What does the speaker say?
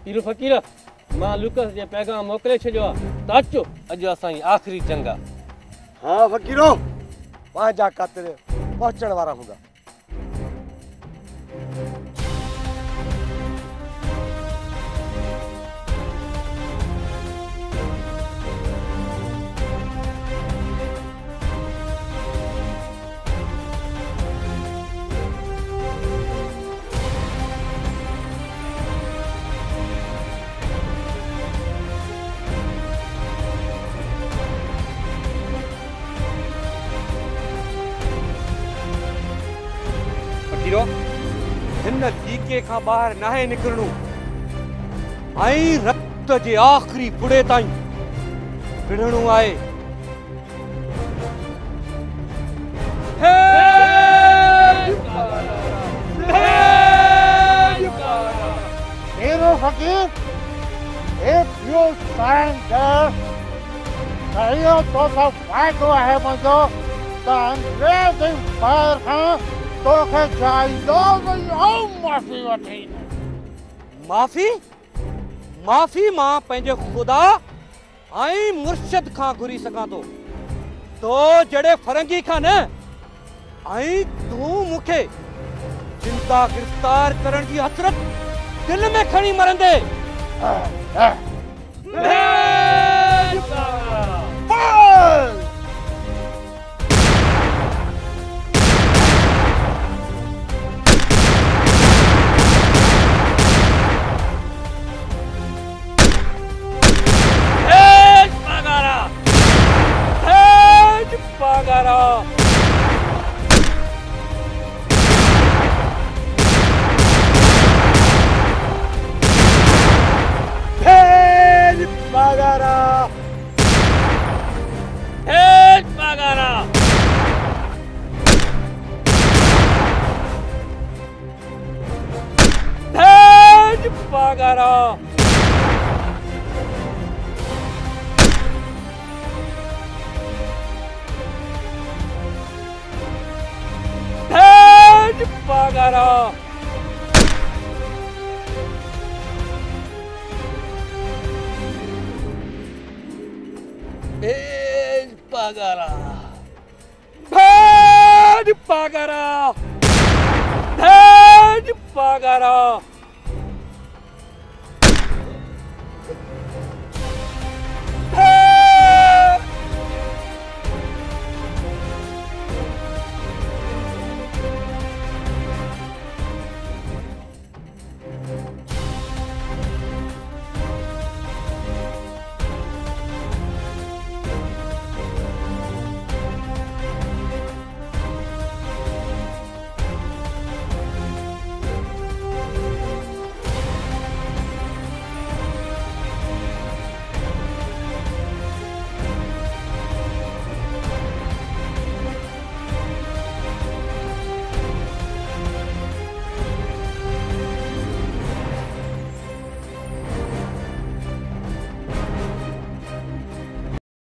पीर फ़कीर मां लूकस जे पैगाम मोकिले छॾियो आहे त अचो अॼु असांजी आख़िरी जंग आहे। हाँ फ़कीरो, पंहिंजा कातिर पहुचण वारा हूंदा। हिन लीके खां ॿाहिरि नाहे निकिरणो ऐं रक्त जे आख़िरी बुड़े ताईं विढ़णो आहे। Hero Fakir, if you stand there, कहियो तो सब फायदो है मुझो, तो अंग्रेज़ी फायर खां तोखे चाहिदो ऐं माफ़ी वठी। माफ़ी? माफ़ी मां पंहिंजे ख़ुदा ऐं मुर्शिद खां घुरी सघां थो, तो जड़े फरंगी खां न। ऐं तूं मूंखे जिंदा गिरफ़्तार करण जी हसरत दिल में खणी मरंदे। Pagara!